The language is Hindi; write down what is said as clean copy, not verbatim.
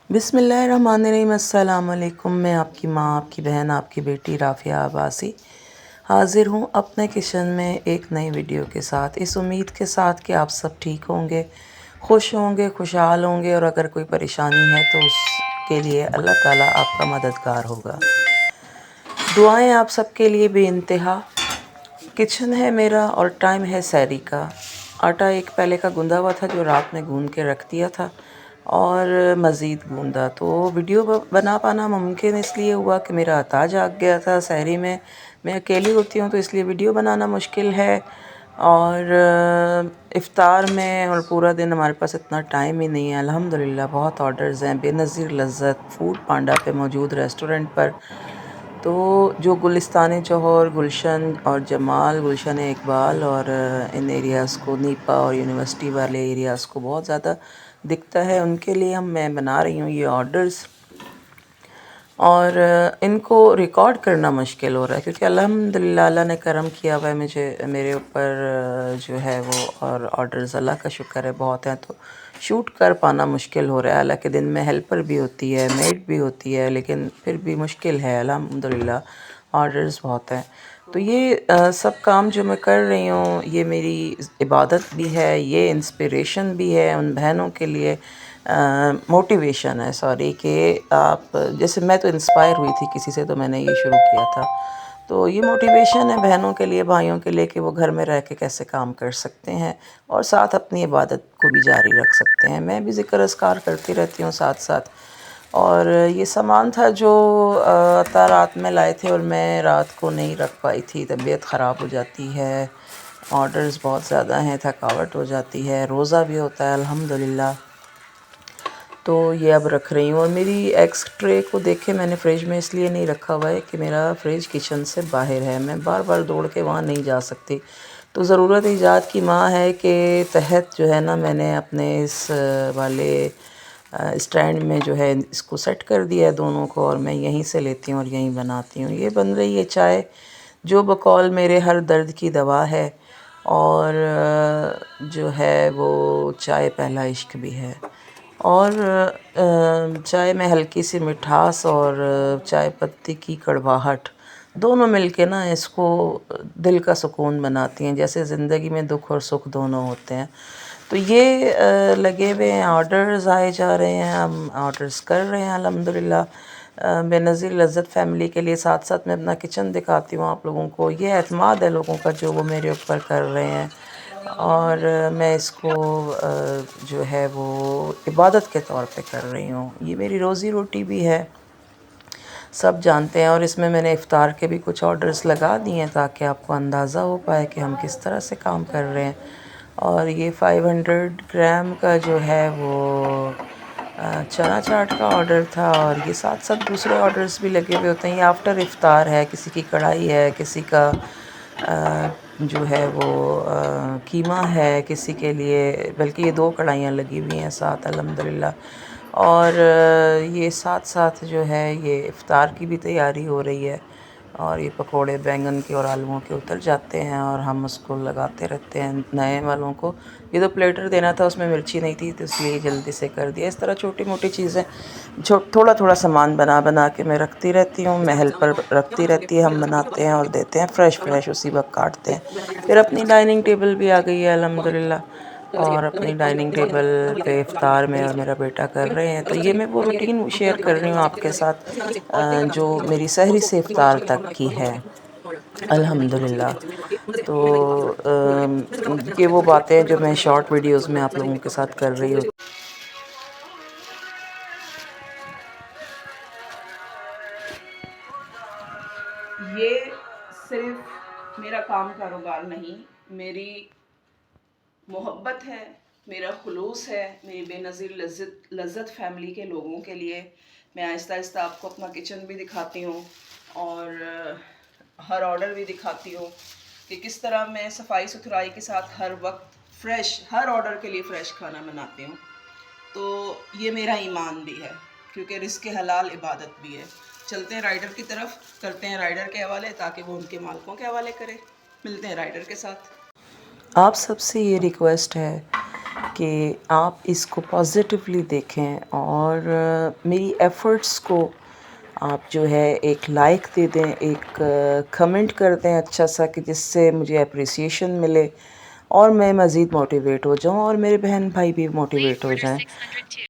बिस्मिल्लाहिर्रहमानिर्रहीम। अस्सलाम वालेकुम। मैं आपकी माँ, आपकी बहन, आपकी बेटी राफ़िया अब्बासी हाज़िर हूँ अपने किचन में एक नई वीडियो के साथ, इस उम्मीद के साथ कि आप सब ठीक होंगे, खुश होंगे, खुशहाल होंगे और अगर कोई परेशानी है तो उसके लिए अल्लाह ताला आपका मददगार होगा। दुआएं आप सबके लिए बेइंतहा। किचन है मेरा और टाइम है सहरी का। आटा एक पहले का गूंदा हुआ था जो रात में गूंद के रख दिया था और मज़ीद गूंदा, तो वीडियो बना पाना मुमकिन इसलिए हुआ कि मेरा अता जाग गया था सहरी में। मैं अकेली होती हूँ तो इसलिए वीडियो बनाना मुश्किल है और इफ़्तार में और पूरा दिन हमारे पास इतना टाइम ही नहीं है। अल्हम्दुलिल्लाह बहुत ऑर्डर्स हैं। बेनज़ीर लज़्ज़त फूड पांडा पे मौजूद रेस्टोरेंट पर, तो जो गुलिस्तान जौहर, गुलशन और जमाल, गुलशन इकबाल और इन एरियाज़ को, नीपा और यूनिवर्सिटी वाले एरियाज़ को बहुत ज़्यादा दिखता है, उनके लिए मैं बना रही हूँ ये ऑर्डर्स। और इनको रिकॉर्ड करना मुश्किल हो रहा है क्योंकि अल्हम्दुलिल्लाह अल्लाह ने करम किया हुआ है मुझे, मेरे ऊपर जो है वो, और ऑर्डर्स अल्लाह का शुक्र है बहुत हैं, तो शूट कर पाना मुश्किल हो रहा है। हालांकि दिन में हेल्पर भी होती है, मेड भी होती है, लेकिन फिर भी मुश्किल है। अल्हम्दुलिल्लाह ऑर्डर्स बहुत हैं। तो ये सब काम जो मैं कर रही हूँ ये मेरी इबादत भी है, ये इंस्पिरेशन भी है उन बहनों के लिए, मोटिवेशन है, सॉरी, कि आप जैसे मैं तो इंस्पायर हुई थी किसी से तो मैंने ये शुरू किया था, तो ये मोटिवेशन है बहनों के लिए, भाइयों के लिए कि वो घर में रह के कैसे काम कर सकते हैं और साथ अपनी इबादत को भी जारी रख सकते हैं। मैं भी ज़िक्र अस्कार करती रहती हूँ साथ साथ। और ये सामान था जो अता रात में लाए थे और मैं रात को नहीं रख पाई थी, तबीयत ख़राब हो जाती है, ऑर्डर्स बहुत ज़्यादा हैं, थकावट हो जाती है, रोज़ा भी होता है अल्हम्दुलिल्लाह। तो ये अब रख रही हूँ। और मेरी एग्स ट्रे को देखे मैंने फ्रिज में इसलिए नहीं रखा हुआ है कि मेरा फ्रिज किचन से बाहर है, मैं बार बार दौड़ के वहाँ नहीं जा सकती। तो ज़रूरत ईजाद की माँ है के तहत जो है ना, मैंने अपने इस वाले स्टैंड में जो है इसको सेट कर दिया है दोनों को, और मैं यहीं से लेती हूँ और यहीं बनाती हूँ। ये बन रही है चाय जो बकौल मेरे हर दर्द की दवा है, और जो है वो चाय पहला इश्क भी है। और चाय में हल्की सी मिठास और चाय पत्ती की कड़वाहट दोनों मिलके ना इसको दिल का सुकून बनाती हैं, जैसे ज़िंदगी में दुख और सुख दोनों होते हैं। तो ये लगे हुए हैं, ऑर्डर्स आए जा रहे हैं, हम ऑर्डर्स कर रहे हैं अल्हम्दुलिल्लाह। बेनज़ीर लज़्ज़त फ़ैमिली के लिए साथ साथ मैं अपना किचन दिखाती हूँ आप लोगों को। ये एतमाद है लोगों का जो वो मेरे ऊपर कर रहे हैं, और मैं इसको जो है वो इबादत के तौर पे कर रही हूँ। ये मेरी रोज़ी रोटी भी है, सब जानते हैं। और इसमें मैंने इफ़्तार के भी कुछ ऑर्डर्स लगा दिए हैं ताकि आपको अंदाज़ा हो पाए कि हम किस तरह से काम कर रहे हैं। और ये 500 ग्राम का जो है वो चना चाट का ऑर्डर था, और ये साथ साथ दूसरे ऑर्डर्स भी लगे हुए होते हैं। ये आफ्टर इफ़्तार है, किसी की कढ़ाई है, किसी का जो है वो कीमा है, किसी के लिए, बल्कि ये 2 कढ़ाइयाँ लगी हुई हैं साथ अल्हम्दुलिल्लाह। और ये साथ साथ जो है ये इफ़्तार की भी तैयारी हो रही है, और ये पकोड़े बैंगन के और आलूओं के उतर जाते हैं और हम उसको लगाते रहते हैं नए वालों को। ये तो प्लेटर देना था, उसमें मिर्ची नहीं थी तो इसलिए जल्दी से कर दिया। इस तरह छोटी मोटी चीज़ें थोड़ा थोड़ा सामान बना बना के मैं रखती रहती हूँ, मैं हेल्पर रखती रहती है, हम बनाते हैं और देते हैं फ्रेश फ्रेश उसी वक्त काटते हैं। फिर अपनी डाइनिंग टेबल भी आ गई है अल्हम्दुलिल्लाह, और अपनी डाइनिंग टेबल पे इफ़्तार में और मेरा बेटा कर रहे हैं। तो ये मैं वो रूटीन शेयर कर रही हूँ आपके साथ जो मेरी सहरी से इफ़्तार तक की है अल्हम्दुलिल्लाह। तो ये वो बातें हैं जो मैं शॉर्ट वीडियोस में आप लोगों के साथ कर रही हूँ। ये सिर्फ मेरा काम कारोबार नहीं, मेरी मोहब्बत है, मेरा खुलूस है, मेरी बेनज़ीर लज़्ज़त फ़ैमिली के लोगों के लिए। मैं आहिस्ता आहिस्ता आपको अपना किचन भी दिखाती हूँ और हर ऑर्डर भी दिखाती हूँ कि किस तरह मैं सफाई सुथराई के साथ हर वक्त फ़्रेश, हर ऑर्डर के लिए फ़्रेश खाना बनाती हूँ। तो ये मेरा ईमान भी है क्योंकि रिज़्क़ हलाल इबादत भी है। चलते हैं राइडर की तरफ, करते हैं राइडर के हवाले ताकि वो उनके मालिकों के हवाले करे। मिलते हैं राइडर के साथ। आप सबसे ये रिक्वेस्ट है कि आप इसको पॉजिटिवली देखें और मेरी एफ़र्ट्स को आप जो है एक लाइक दे दें, एक कमेंट कर दें अच्छा सा, कि जिससे मुझे एप्रिसिएशन मिले और मैं मज़ीद मोटिवेट हो जाऊँ और मेरे बहन भाई भी मोटिवेट हो जाएं।